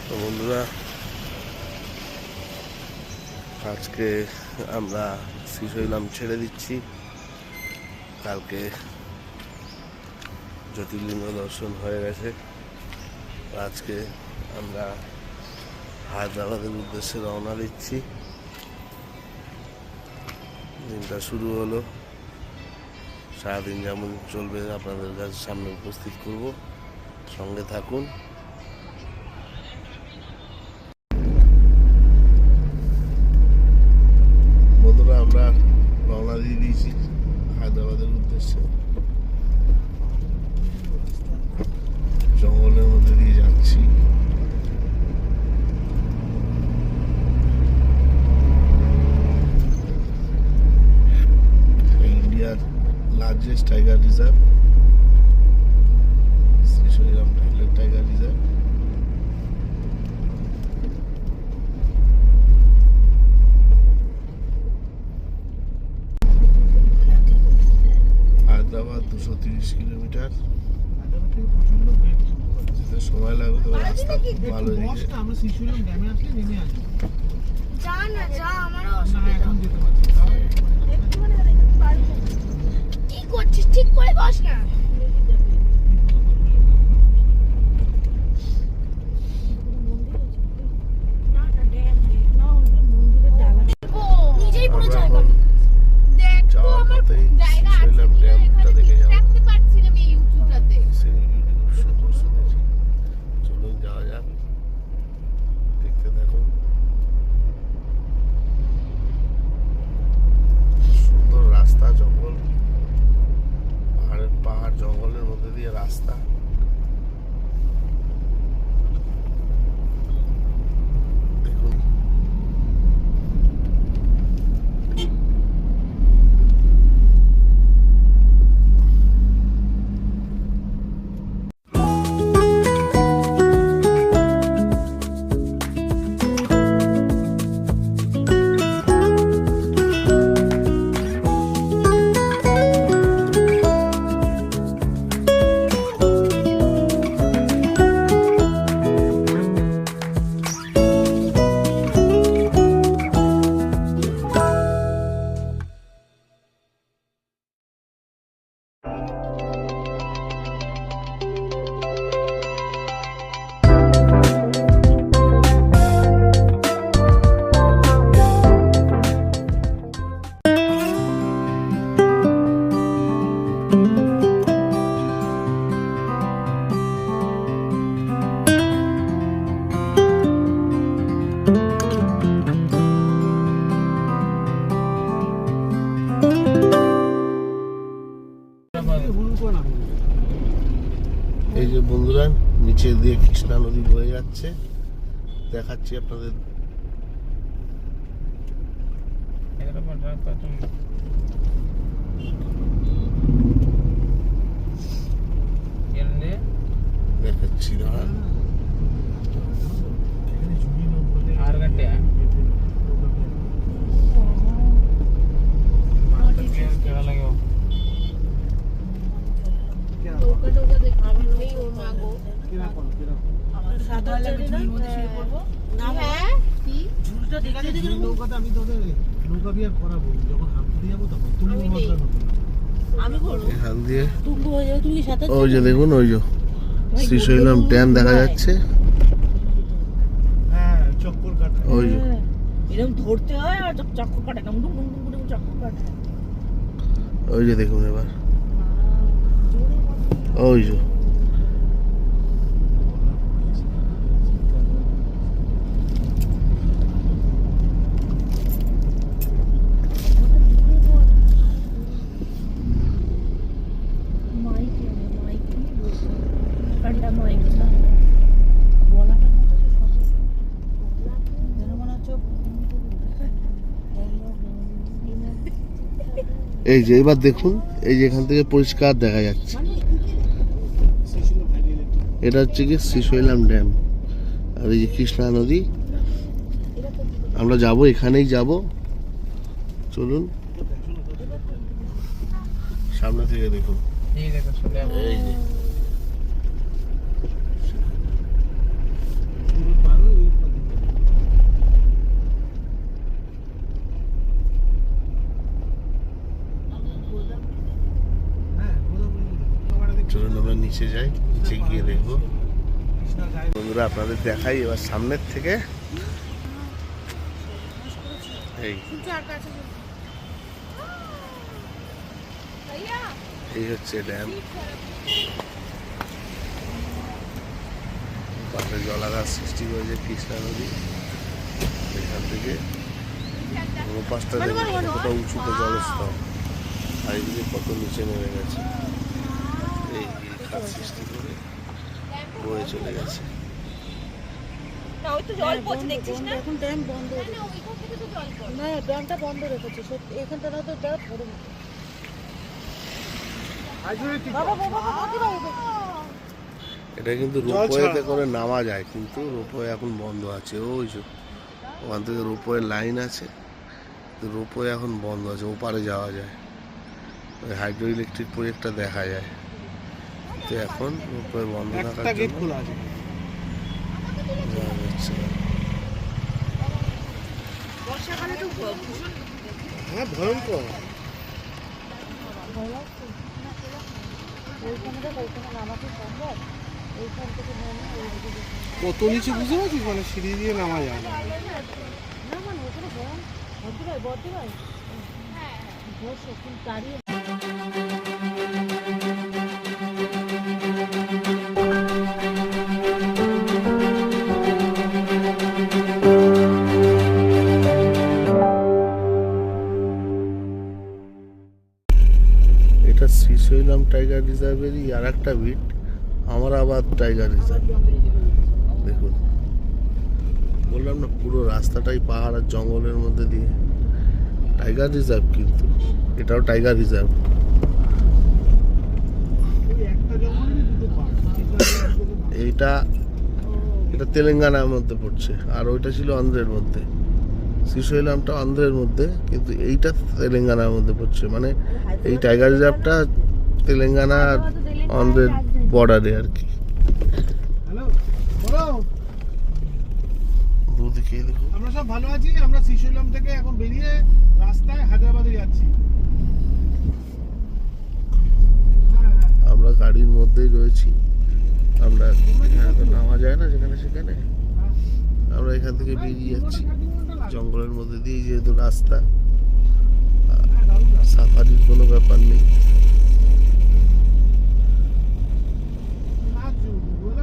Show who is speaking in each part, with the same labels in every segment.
Speaker 1: তো বন্ধুরা, আজকে আমরা শ্রীশৈলাম ছেড়ে দিচ্ছি। কালকে জ্যোতির্লিঙ্গ দর্শন হয়ে গেছে। আজকে আমরা হায়দ্রাবাদের উদ্দেশ্যে রওনা দিচ্ছি। দিনটা শুরু হলো, সারাদিন যেমন চলবে আপনাদের কাছে সামনে উপস্থিত করব। সঙ্গে থাকুন। বন্ধুরা, আমরা রওনা দিয়ে দিয়েছি হায়দ্রাবাদের উদ্দেশ্যে। জঙ্গলের মধ্যে দিয়ে যাচ্ছি। ইন্ডিয়ার largest tiger reserve, Srisailam tiger reserve. Hyderabad 230 kilometre. যেতে সময় লাগবে, তবে রাস্তা খুব ভালো।
Speaker 2: আমরা শ্রীশৈলাম ড্যামে আসলে নেমে আসবো।
Speaker 3: কি করছিস? ঠিক করে বস না। নিজেই পুরো জায়গা দেখ তো, আমার জায়গা আছে
Speaker 1: ড্যামটা দেখে যাবো।
Speaker 3: দেখতে পাচ্ছিলাম এই ইউটিউবটাতে।
Speaker 1: চলুন যাওয়া যাক, দেখতে থাকুন। সুন্দর রাস্তা, জঙ্গল, পাহাড় জঙ্গলের মধ্যে দিয়ে রাস্তা। দেখুন, এই যে বন্ধুরা, নিচে দিয়ে কৃষ্ণা নদী বয়ে যাচ্ছে, দেখাচ্ছি আপনাদের। দেখাচ্ছি, দাঁড়ান।
Speaker 2: আমি তোদের নৌকা বিহার করাবো, যখন হামপুরে যাবো তখন তুমি
Speaker 1: এখান দিয়ে ওই যে দেখুন, ওই যে শ্রীশৈলাম ড্যাম দেখা যাচ্ছে।
Speaker 2: হ্যাঁ, চক্কর কাটা।
Speaker 1: ওই যে
Speaker 4: এরকম ধরতে হয় আর চক্কর কাটে না, মুডুম মুডুম মুডুম চক্কর কাটে।
Speaker 1: ওই যে দেখুন এবার, ওই যে এই যে এবার দেখুন, এই যে এখান থেকে পরিষ্কার দেখা যাচ্ছে। এটা হচ্ছে কি শ্রীশৈলাম ড্যাম, আর এই যে কৃষ্ণা নদী। আমরা যাব, এখানেই যাব। চলুন সামনে থেকে দেখুন।
Speaker 4: এই দেখো, চলে
Speaker 1: এই যে
Speaker 2: পুরো পাল
Speaker 1: নিচে যাই, নিচে গিয়ে দেখবো।
Speaker 2: কৃষ্ণার গায়ে
Speaker 1: বন্ধুরা আপনাদের দেখাই এবার সামনের থেকে। এই এই হচ্ছে ড্যাম, পাশে জলাধার সৃষ্টি করেছে কৃষ্ণা নদী। এখান থেকে পাঁচটা দেখুন কতটা উঁচুতে জলস্তর, আর এদিকে কত নিচে নেমে গেছে। এই খাত সৃষ্টি করে বয়ে চলে গেছে।
Speaker 4: না ওই তো জল পড়ছে দেখছিস না?
Speaker 3: এখন ড্যাম বন্ধ
Speaker 4: না, না, ওইখান থেকে তো জল পড়ে।
Speaker 3: না ড্যামটা বন্ধ রেখেছে সত্যি এখানটা না তো ড্যাম পড়ে না বাবা বাবা বাবা
Speaker 1: এটা কিন্তু রোপওয়েতে করে নামা যায়, কিন্তু রোপওয়ে এখন বন্ধ আছে। ওই যে ওখান থেকে রোপওয়ে লাইন আছে, রোপওয়ে এখন বন্ধ আছে। ওপারে যাওয়া যায়, ওই হাইড্রো ইলেকট্রিক প্রজেক্টটা দেখা যায়, তো এখন রোপওয়ে বন্ধ থাকার
Speaker 2: একটা গেট
Speaker 1: জন্য
Speaker 2: খোলা আছে।
Speaker 1: যাওয়া যাচ্ছে না।
Speaker 4: বর্ষাকালে তো ভীষণ
Speaker 2: হ্যাঁ ভয়ঙ্কর।
Speaker 3: ওইখানে দেখ ওইখানে নামাতে সম্ভব ওইখান থেকে নেমে ওইদিকে
Speaker 2: কত নিচে বুঝতে পারছিস, মানে সিঁড়ি দিয়ে নামা যায় না।
Speaker 3: না মানে ওখানে বর্দি ভাই বসো কিন্তু দাঁড়িয়ে
Speaker 1: এটা শ্রীশৈলম টাইগার রিজার্ভেরই আর একটা বিট, আমরাবাদ টাইগার রিজার্ভ। দেখুন, বললাম না পুরো রাস্তাটাই পাহাড় আর জঙ্গলের মধ্যে দিয়ে। টাইগার রিজার্ভ, কিন্তু এটাও টাইগার রিজার্ভ।
Speaker 2: ওই একটা জঙ্গলেরই দুটো পার্ট।
Speaker 1: এইটা এটা তেলেঙ্গানার মধ্যে পড়ছে, আর ওইটা ছিল অন্ধ্রের মধ্যে। শ্রীশৈলমটা অন্ধ্রের মধ্যে, কিন্তু এইটা তেলেঙ্গানার মধ্যে পড়ছে। মানে এই টাইগার রিজার্ভটা তেলেঙ্গানা আর অন্ধ্রের বর্ডারে আর কি।
Speaker 2: হ্যালো বলো,
Speaker 1: দুদিকে দেখুন,
Speaker 2: আমরা সব ভালো আছি। আমরা শ্রীশৈলম থেকে এখন বেরিয়ে রাস্তায় হায়দ্রাবাদে যাচ্ছি। হ্যাঁ হ্যাঁ
Speaker 1: আমরা গাড়ির মধ্যেই রয়েছি। আমরা এখানে তো নামা যায় না যেখানে সেখানে, আমরা এখান থেকে বেরিয়ে যাচ্ছি জঙ্গলের মধ্যে দিয়ে, যেহেতু রাস্তা, সাফারির কোনো ব্যাপার নেই।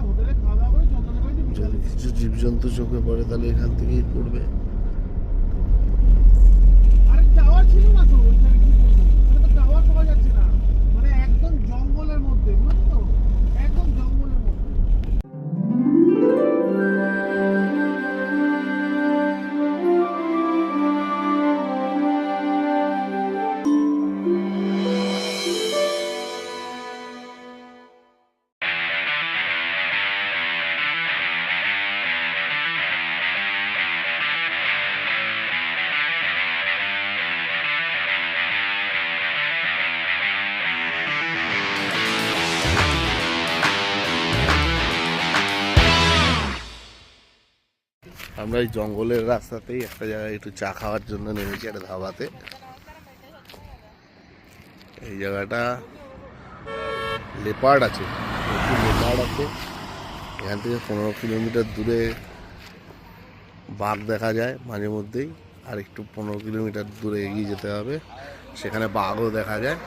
Speaker 2: হোটেলে খাওয়া দাওয়া করে চন্দনা করে
Speaker 1: যদি কিছু জীবজন্তু চোখে পড়ে তাহলে এখান থেকেই পড়বে।
Speaker 2: আরে টাওয়ার ছিল না তো ওইখানে, কি করবো? ওখানে তো টাওয়ার পাওয়া যাচ্ছে না, মানে একদম জঙ্গলের মধ্যে, বুঝলি তো, একদম জঙ্গলের মধ্যে।
Speaker 1: আমরা এই জঙ্গলের রাস্তাতেই একটা জায়গায় একটু চা খাওয়ার জন্য নেমেছি, একটা ধাবাতে। এই জায়গাটা লেপার্ড আছে, প্রচুর লেপার্ড আছে। এখান থেকে 15 কিলোমিটার দূরে বাঘ দেখা যায় মাঝে মধ্যেই, আর একটু 15 কিলোমিটার দূরে এগিয়ে যেতে হবে, সেখানে বাঘও দেখা যায়।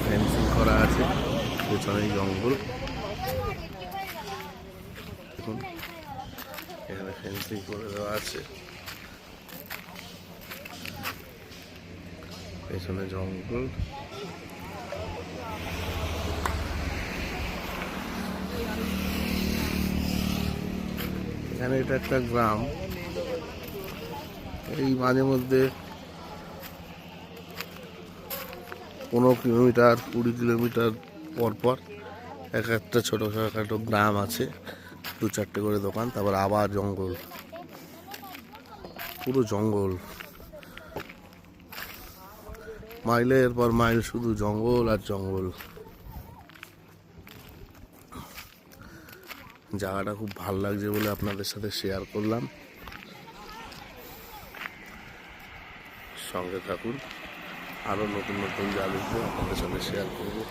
Speaker 1: ফেন্সিং করা আছে, পেছনে জঙ্গল। দেখুন এখানে ফেন্সিং করে দেওয়া আছে, পেছনে জঙ্গল। এখানে এটা একটা গ্রাম। এই মাঝে মধ্যে 15 কিলোমিটার 20 কিলোমিটার পর পর এক একটা ছোটোখাটো গ্রাম আছে, 2-4টে করে দোকান, তারপর আবার জঙ্গল, পুরো জঙ্গল, মাইলের পর মাইল শুধু জঙ্গল আর জঙ্গল। জায়গাটা খুব ভালো লাগছে বলে আপনাদের সাথে শেয়ার করলাম। সঙ্গে থাকুন। আরও নতুন নতুন জাল উঠবে আপনাদের সঙ্গে শেয়ার করবো।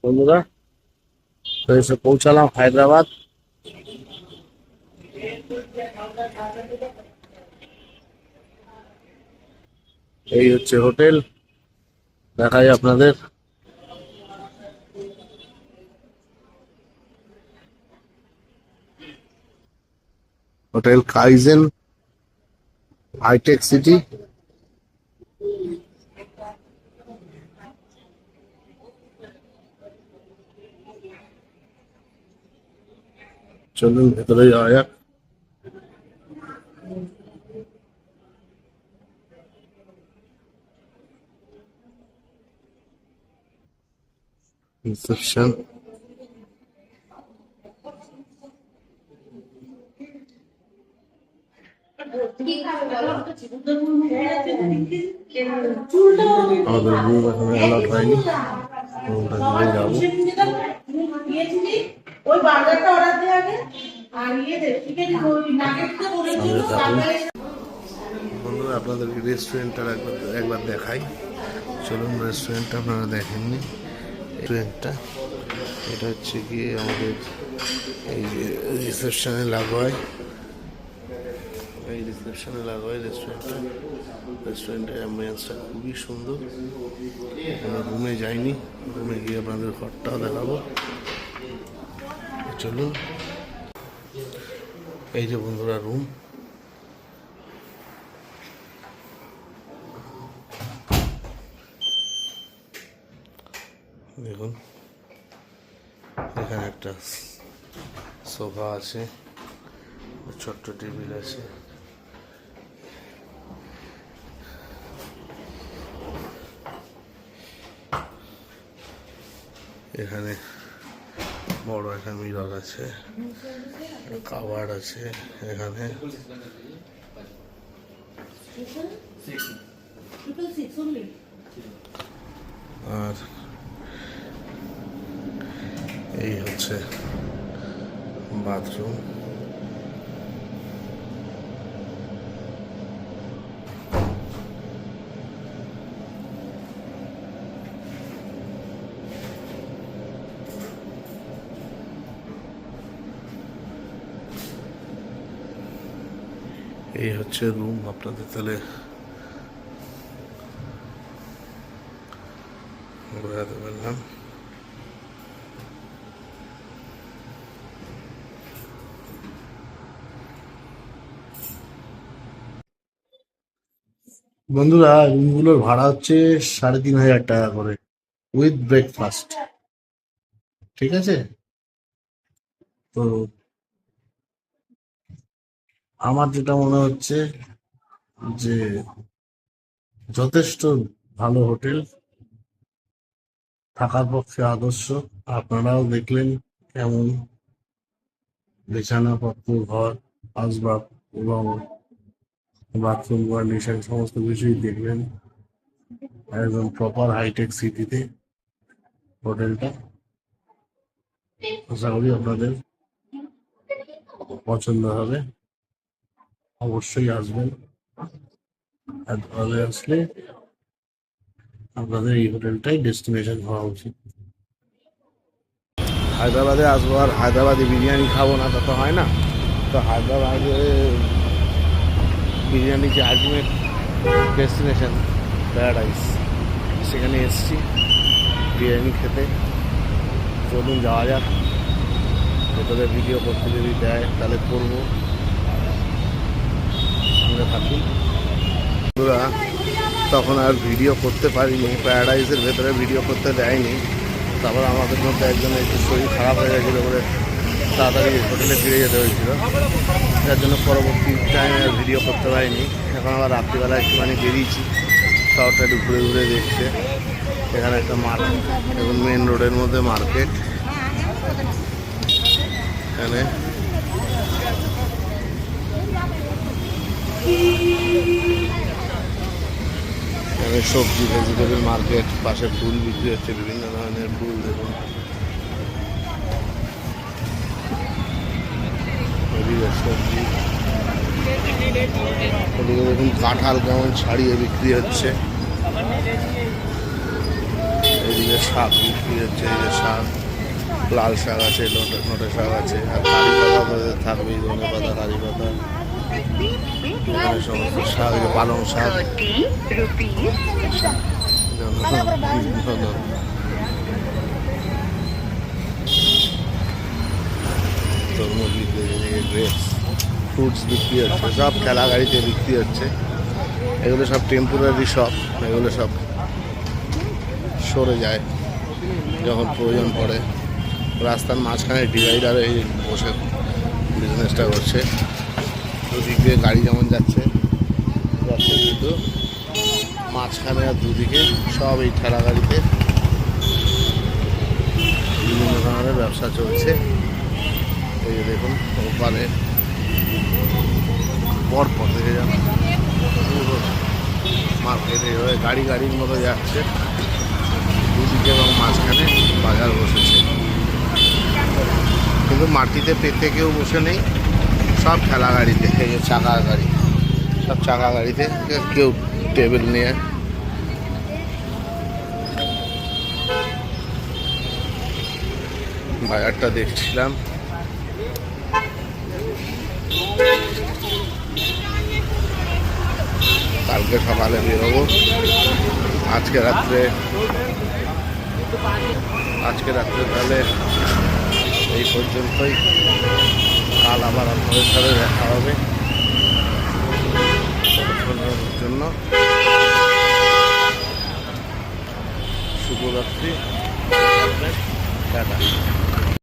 Speaker 1: বন্ধুরা তো এসে পৌঁছালাম হায়দ্রাবাদ। এই হচ্ছে হোটেল, দেখাই আপনাদের। Hotel Kaizen hitech city. চলুন ভেতরে যাওয়া যাক। রিসেপশন, আমাদের রুম এখানে অ্যালাউড হয়নি, রুমটা নিয়ে যাবো।
Speaker 4: ওই বার্গারটা অর্ডার দে আগে আর চিকেন নাগেটসটা বলে দিও।
Speaker 1: বন্ধুরা আপনাদেরকে রেস্টুরেন্টটা একবার দেখাই। চলুন, রেস্টুরেন্টটা আপনারা দেখেননি। রেস্টুরেন্টটা এটা হচ্ছে কি আমাদের এই যে রিসেপশনে লাগোয়, এই রিসেপশনে লাগোয় রেস্টুরেন্টের অ্যাম্বিয়েন্সটা খুবই সুন্দর। আমরা রুমে যাইনি, রুমে গিয়ে আপনাদের ঘরটাও দেখাবো। চলুন, এই যে বন্ধুরা রুম। দেখুন এখানে একটা সোফা আছে, ছোট্ট টেবিল আছে, এখানে বড় একটা মিরর আছে, কাভার আছে এখানে। আর এই হচ্ছে বাথরুম। এই হচ্ছে রুম, আপনাদের তাহলে ঘোরাতে পারলাম। বন্ধুরা রুমগুলোর ভাড়া হচ্ছে 3,500 টাকা করে উইথ ব্রেকফাস্ট, ঠিক আছে? তো আমার যেটা মনে হচ্ছে যে যথেষ্ট ভালো হোটেল, থাকার পক্ষে আদর্শ। আপনারাও দেখলেন কেমন বিছানাপত্র, ঘর, আসবাব এবং বাথরুম কন্ডিশন সমস্ত কিছুই দেখলেন। একদম প্রপার হাইটেক সিটিতে হোটেলটা। আশা করি আপনাদের পছন্দ হবে, অবশ্যই আসবেন। হায়দ্রাবাদে আসলে আপনাদের এই হোটেলটাই ডেস্টিনেশন হওয়া উচিত। হায়দ্রাবাদে আসবো আর হায়দ্রাবাদি বিরিয়ানি খাবো না তা তো হয় না। তো হায়দ্রাবাদে বিরিয়ানি যে আলটিমেট ডেস্টিনেশন প্যারাডাইস, সেখানে এসছি বিরিয়ানি খেতে। চলুন যাওয়া যাক, ভেতরে ভিডিও করতে যদি দেয় তাহলে করবো, সঙ্গে থাকুন। তখন আর ভিডিও করতে পারিনি, প্যারাডাইসের ভেতরে ভিডিও করতে দেয়নি। তারপর আমাদের মধ্যে একজনের একটু শরীর খারাপ হয়ে গেছিলো বলে তাড়াতাড়ি হোটেলে ফিরে যেতে হয়েছিল, যার জন্য পরবর্তী টাইমে আর ভিডিও করতে পারিনি। এখন আবার রাত্রিবেলা একটুখানি বেরিয়েছি, শহরটা একটু ঘুরে ঘুরে দেখতে। এখানে একটা মার্কেট, এবং মেন রোডের মধ্যে মার্কেট। এখানে এখানে সবজি ভেজিটেবল মার্কেট, পাশে ফুল বিক্রি হচ্ছে, বিভিন্ন ধরনের ফুল। দেখুন এদিকে সবজি, এদিকে দেখুন কাঁঠাল কেমন ছাড়িয়ে বিক্রি হচ্ছে। এদিকে শাক বিক্রি হচ্ছে, এদিকে শাক, লাল শাক আছে, নোটে শাক আছে, আর কারি পাতা থাকবেই, ধনে পাতা, কারি পাতা, এখানে সমস্ত শাক, পালং শাক, তরমুজ বিক্রি হচ্ছে, গ্রেপস, ফ্রুটস বিক্রি হচ্ছে, সব ঠেলা গাড়িতে বিক্রি হচ্ছে। এগুলো সব টেম্পোরারি শপ, এগুলো সব সরে যায় যখন প্রয়োজন পড়ে। রাস্তার মাঝখানে ডিভাইডারে বসে বিজনেসটা করছে। দুদিক দিয়ে গাড়ি যেমন যাচ্ছে কিন্তু মাঝখানে আর দুদিকে সব এই ঠেলা গাড়িতে বিভিন্ন ধরনের ব্যবসা চলছে। এই যে দেখুন ওপারে পরপর থেকে যান পুরো মার্কেটে হয়ে গাড়ি গাড়ির মতো যাচ্ছে দুদিকে, এবং মাঝখানে বাজার বসেছে। কিন্তু মাটিতে পেতে কেউ বসে নেই, সব ঠেলা গাড়িতে, এই যে চাকা গাড়ি, সব চাকা গাড়িতে, কেউ টেবিল নিয়ে। বাজারটা দেখছিলাম, কালকে সকালে বেরোবো। আজকে রাত্রে তাহলে এই পর্যন্তই। কাল আবার আপনাদের সাথে দেখা হবে। জন্য শুভরাত্রি, টাটা।